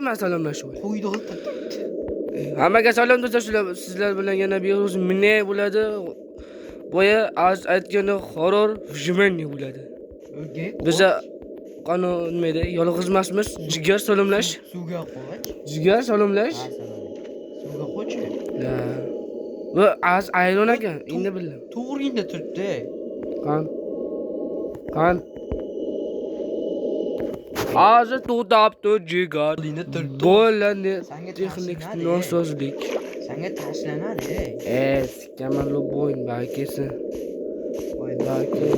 men salomlashib. Qo'ydi o'tiribdi. Hammaga salom do'stlar, sizlar bilan yana bir o'z minne bo'ladi. Boya az aytganda horor vijmeni bo'ladi. O'rgay. Biza qani nimada yolg'iz emasmiz. Jigar salomlash. Suvga qo'ch. Jigar salomlash. Suvga qo'ch. La. Va az ayron ekan, endi bildim. To'g'ringda turibdi. Qan. Hozir to'xtabdi jigar. Bo'ladi. Texnik nosozlik. Senga tashlanadi. Sikaman bo'yin balkisi. Balki.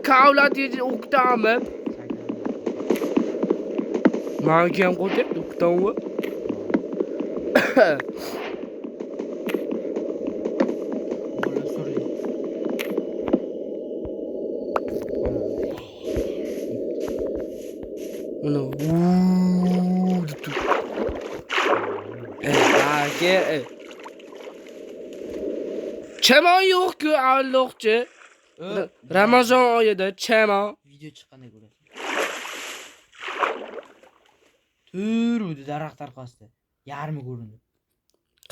Kavlat yedi o'qtami. Menga ham qo'yib o'qtammi? Uno. Chemon yo'q-ku, Allohchi. Ramazon oyida chemon. Video chiqqanda ko'rasan. Turudi daraxt orqasida. Yarmi ko'rindi.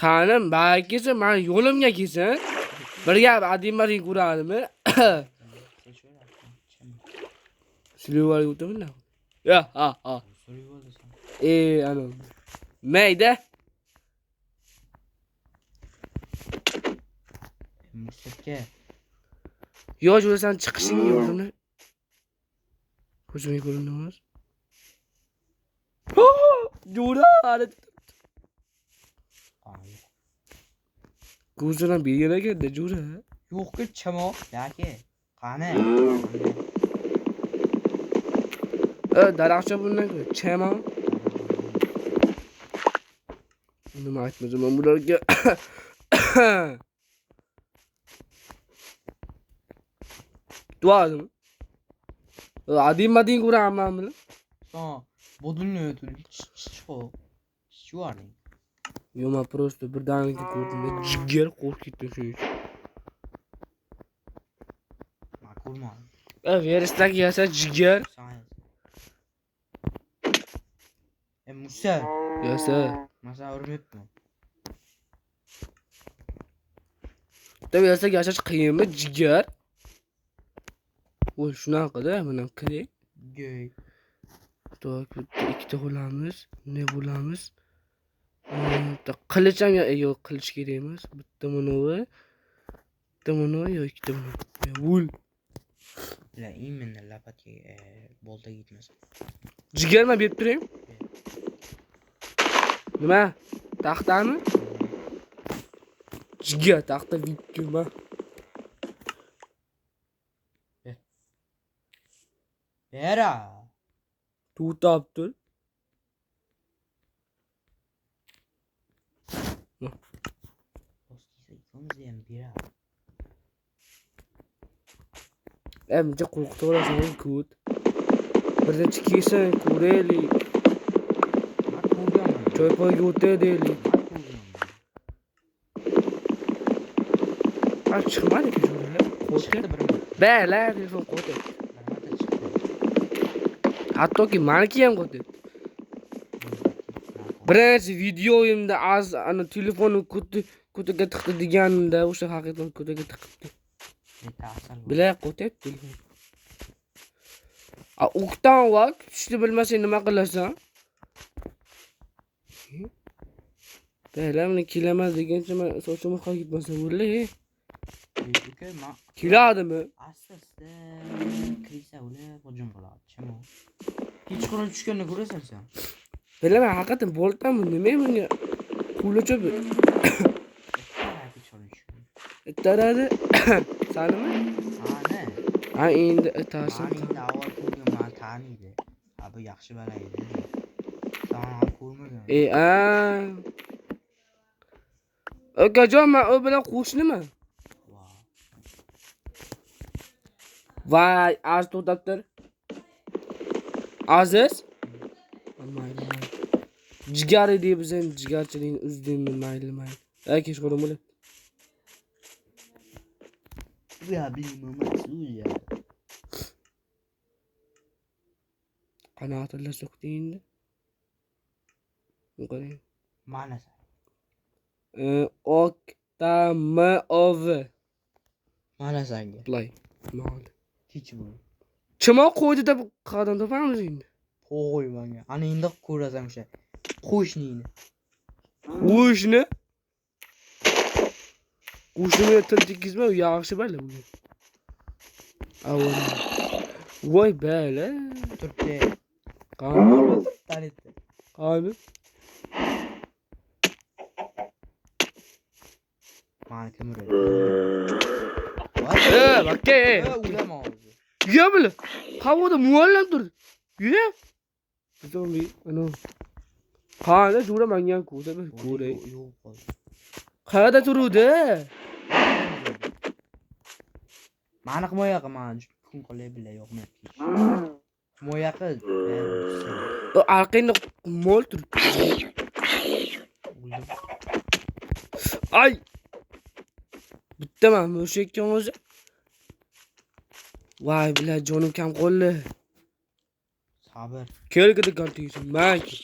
Qanim, balkisi men yo'limga kelsin. Bir gap adimlaring ko'radimi? Silvar o'tibmi? Ya, ha. Ano. Mayda. Mushakka. Yo'q, o'zing chiqishing yo'qmi? Ko'zimga ko'rindingiz? Jo'ra, hali. Ko'zini bergan ekan-da, jo'ra. Yo'q-ku, chamo, yaki. Qani? Daraxtcha bundan ko'ra, chemon. Nima aytmasam men bularga. Duadim. Adin ko'raman buni. Bodulni o'tib. Shu arning. Yo, men просто birdaniga ko'rdim. Jigar qo'rqib ketdim shuning uchun. Ma'qulman. Verisdagi yasa jigar. Musa. Yasa. Masa urmayapman. Tabi yasa yashash qiyinmi? Jigar. Voy, shunaqada, mana kirey. Go'y. Ikkita bo'lamiz. Ne bo'lamiz? Qilich ham yo'q, qilich kerak emas. Bitta monovi. Bitta monovi yo'q, ikkita monovi. Vul. La imенно lapatga bolta gitmas. Jigarma berib turing. Nima? Taxtami? Jigar taxta videoma. Bera. Tutaptir. Ham bera. Emce qo'rqitib olasan, ko't. Birdan chiqasan, ko'raylik. Choypoyga o'taylik. Chiqmadi-ku jo'ralar. Chiqdi bir. Bala, telefon qo'ydi. Hattoki meniki ham qo'ydi. Birinchi videoyimda ana telefonni ko'taga tiqdi deganimda o'sha haqiqatan ko'taga tiqibdi. Bilay qo'yib telefon. O'qdan vaqt tushni bilmasang nima qilasan? Bala, kelaman degancha men sochimni qo'yib ketmasam bo'ladi. Keladimi? Asta-asta kirsa ular hujum qiladi. Chimo. Hech qanday tushganni ko'rasan sen. Bilaman, haqiqatan boltami, nima bunga? Puli cho'pi. Taradi. Sanimi? Sani. Ha, endi aytasan. Endi avval ko'rgan taniydi. Bu yaxshi bala edi. Sen ko'rmagan. Akajon, men u bilan qo'shniman. Vay, az to'xtabdir. Aziz? Mayli. Jigar edi bizning jigarchilikni uzdingmi, mayli. Kech ko'ring bo'ladi. Ya bilmem suya. Qanotilla so'kdingda. Qarang. Ma'nasi. Oktamov. Ma'nasi anga. Play. Mayli. Kech bu. Chimo qo'ydi deb qadam topamiz endi. Qo'y manga. Ana endi ko'rasan o'sha. Qo'shningni. Qo'shni. Qo'shniga til tekkizma, u yaxshi bala bugun. Avval. Voy bala. Turibdi. Qani? Tanitdi. Qani? Mani kim uradi? Bakka. Ulama o'zi. Yuya bile. Havoda muallim turdi. Yuya. Zo'mi, ana. Qani jura menga ko'rsa bir ko'ray. Yo'q qoldi. Qayerda turuvdi? Mani himoya qilman. Kun qolay bila yo'qmayapti. Himoya qil. O arqangda mol turibdi. Ay. Bitta mana o'sha ekan o'zi. Voy bilan jonim kam qoldi. Sabr. Kelgida kontingizim. Maki.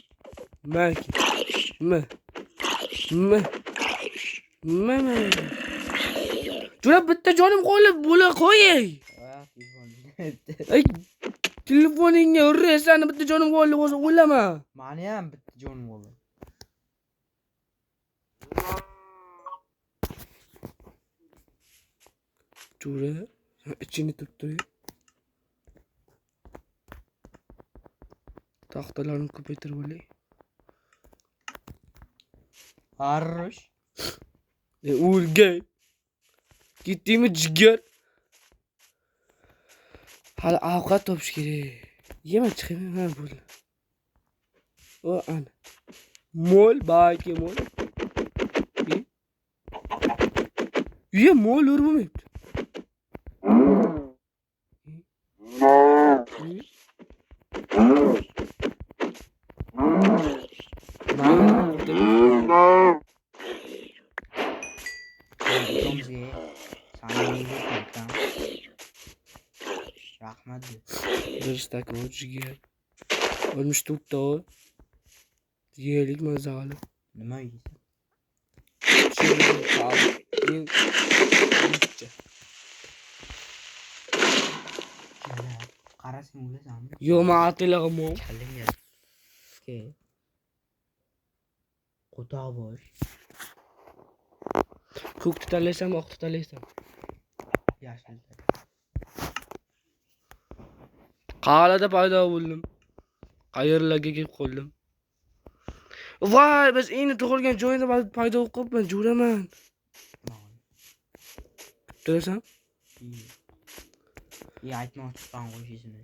Jura bitta jonim qoldi, bo'la qo'yay. Ay, telefoningga urrasan, bitta jonim qoldi, o'zi o'ylama. Mani ham bitta jonim qoldi. Jura, ichini turib. Taxtalarni ko'paytirib olay. Arrish. O'rgay. Ketdingmi jigar? Hali ovqat topish kerak. Yema chiqaymi? Ha, bo'ldi. O, ana. Mol, baki mol. Ye, mol urmayapti. Rahmat. Birstak jigar. Olmuş tuttu o. Yelik mazali. Nima yeysan? Qarasang o'lasanmi? Yo, ma'atilig'im. Kallinga. Ke. Xudo bosh. Ko'k tutalaysan, oq tutalaysan. Yashil. Qalada paydo bo'ldim. Qayerlarga kelib qoldim. Voy, biz endi tug'ilgan joyda paydo bo'lib qolibman, jo'raman. Turasan? Aytma, chiqqan qo'shishini.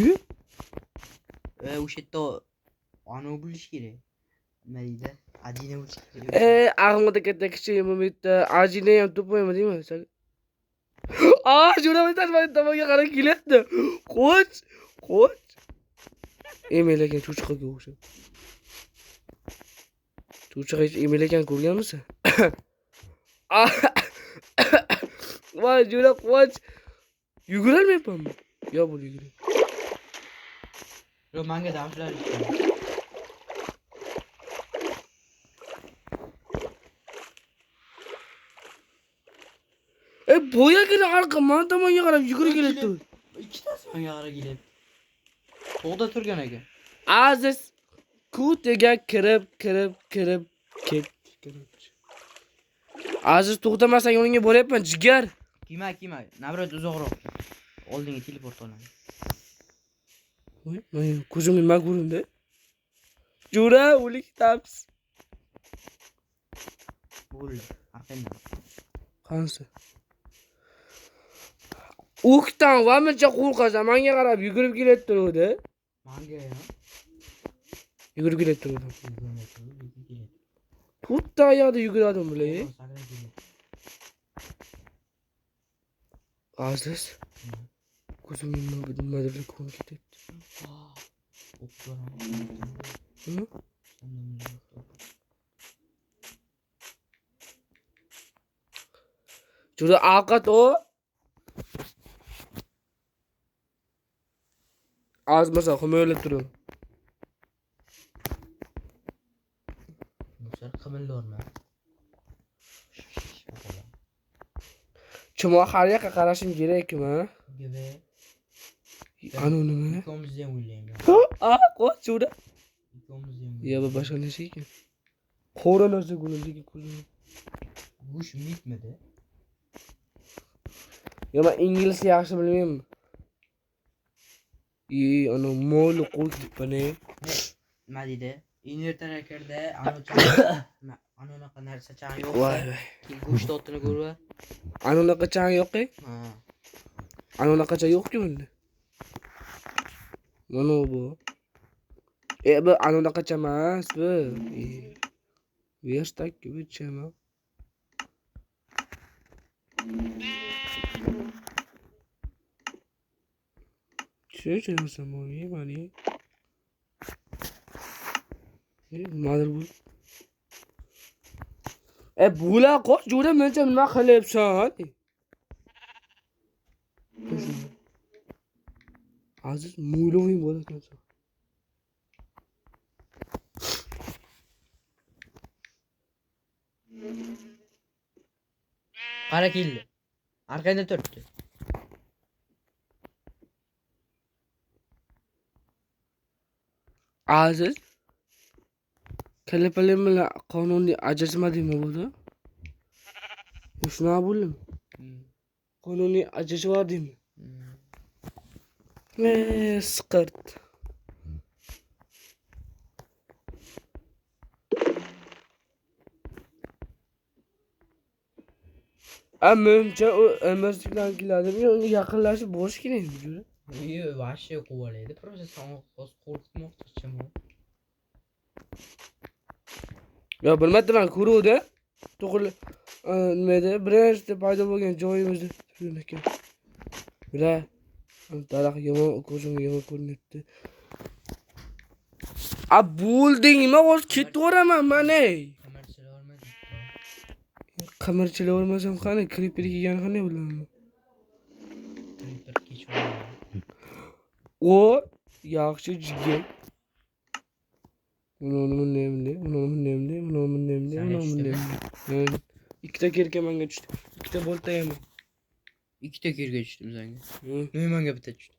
Yu? O'sha yerda ana bo'lish kerak. Nima deydi? Ajina bo'lish kerak. Ag'mada katta kichik bitta ajina ham to'pmayman deyman. Jo'raman tashmay tomonga qarab kelyapti. Qo'ch. Emelagan cho'chqaga o'xshab. Cho'chqa emelagan ko'rganmisan? Voy, jo'ra qo'ch. Yugurolmayapmanmi? Yo, bo'l yuguray. Yo, menga davshlar. Bo'yagini arqaman tomonga qarab yugurib kelyapti. Ikkitasi menga qarab kelyapti. To'g'da turgan ekan. Aziz kutiga kirib ket. Aziz to'xtamasang yoningga boryapman, jigar. Kima. Navrat uzoqroq. Oldinga teleport olaman. Voy, men ko'zimga nima ko'rindi? Jo'ra, o'lik taps. Bo'ldi. Arqangda. Qansi? O'kdan va mencha qo'rqasan, menga qarab yugurib kelyapti o'da. Menga ya. Yugurib kelyapti o'da. To'rtta oyoqda yuguradim bilay. Aziz. Ko'zimga nimadir ko'rinib ketyapti. Jo'ra, ovqat o. Azmasa himoyalab turaman. Musar qimillarma. Chimo har yoqqa qarashim kerakmi? Gibi. Anu nima? İkimiz de uylayım. Qo'y chura. İkimiz de Ya bu boshqa narsa ekan. Qo'ra narsa ko'rindiki ko'zim. Bu iş bitmedi. Ya men inglizcha yaxshi bilmayman. Ana mo'li qo'y dipane. Nima deydi? İngiltere'de anaqa narsa chan yo'q. Voy voy. Go'sht otini ko'rib. Anunaqa chang yo'q-ku. Ha. Anunaqacha yo'q-ku bunda. Mana bu. Bu anunaqacha emas bu. Verstak gibi chama. Şey nasıl mı yani? Mother bu. Bula qo'sh jo'ra mencha nima qilyapsan? Aziz mo'yloving bo'lasan. Qara keldi. Arkanda turibdi. Aziz kalapalim bilan qonuniy ajrashmadingmi bo'ldi? Shuna bo'ldim. Qonuniy ajrashmadingmi? Sıkırt. Menimcha u emaslikdan keladi. Men unga yaqinlashib borish kerak edi. Yo'q, вообще qo'valaydi. Просто qo'rqitmoqchi chimo. Ya bilmadim ko'ruvdi. To'g'ri nima edi? Birinchi paydo bo'lgan joyimizni shuniki. Bila daraxt yomon ko'zimga yomon ko'rinyapti. Bo'ldingmi? Hozir ketaveraman mana. Qamarchilar olmadi. Qamarchilar olmasam qani creeper kelgan qanday bo'laman? Creeper kechiradi. O yaxshi jigar. Uning nemli. Ikkita kerka menga tushdi. Ikkita bolta ham. Ikkita kerga tushdim senga. Men menga bitta tushdi.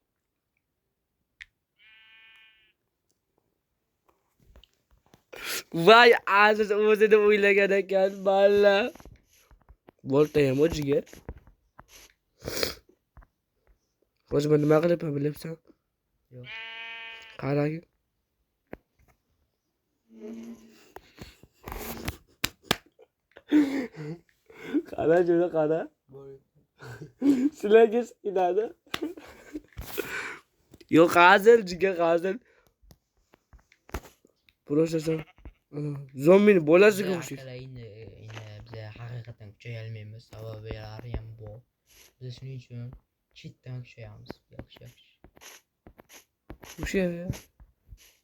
Vay aziz o'zini o'ylagan ekan balla. Bolta ham o jigar. Hozir men nima qilib bilyapsan? Yo'q. Qarang. Qara jo'ra qara. Sizlarga inadi. Yo'q, hazil jigar hazil. Prosesan. Zombini bolasiga o'xshaydi. Endi biz haqiqatan kuchayolmaymiz. Sabablari ham bor. Biz shuning uchun chetdan kuchayamiz. Yaxshi. O'sha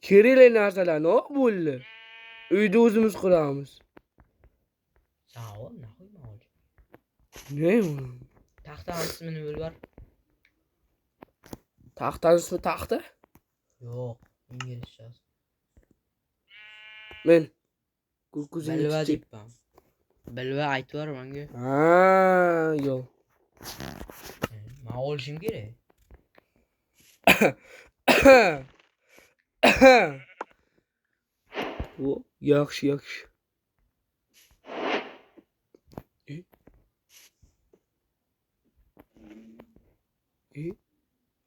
kerakli narsalarni olib bo'ldi. Uyda o'zimiz quramiz. Sağ nahoy mol. Ne u? Taxtani ismini bilib. Taxtani ismi taxta? Yo'q, inglizcha. Men Belva deyapman. Belva aytib menga. Ha, yo'q. Men olishim kerak. O yaxshi.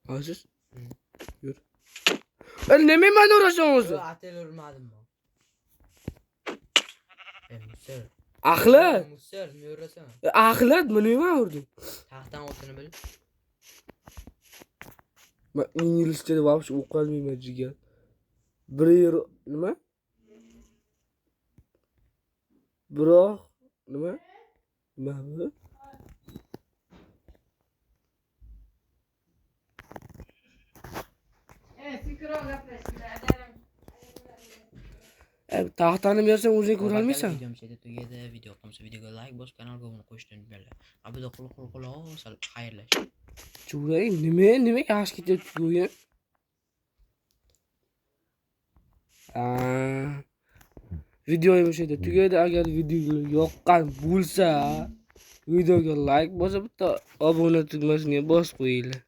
Aziz. Yur. Nima men uğraşasan o'zi? Atel urmadim men. Musar. Axlat. Musar, nima urasan? Axlat, nima urding? Taxtdan o'tini bil. Men inglizchada вообще o'qolmayman jigar. Nima? Biroq nima? Nima bu? Taxtani bersang o'zing ko'ra olmaysan. Videom cheti tugadi. Video yoqsa videoga like bos, kanalga obuna bo'lishni unutmanglar. Abida xulq xayrlash. Churay, nima yaxshi ketyapti go'yo. videoyim o'sha yerda tugaydi. Agar video yoqqan bo'lsa, videoga like bosib, bitta obuna tugmasiga bosib qo'yinglar.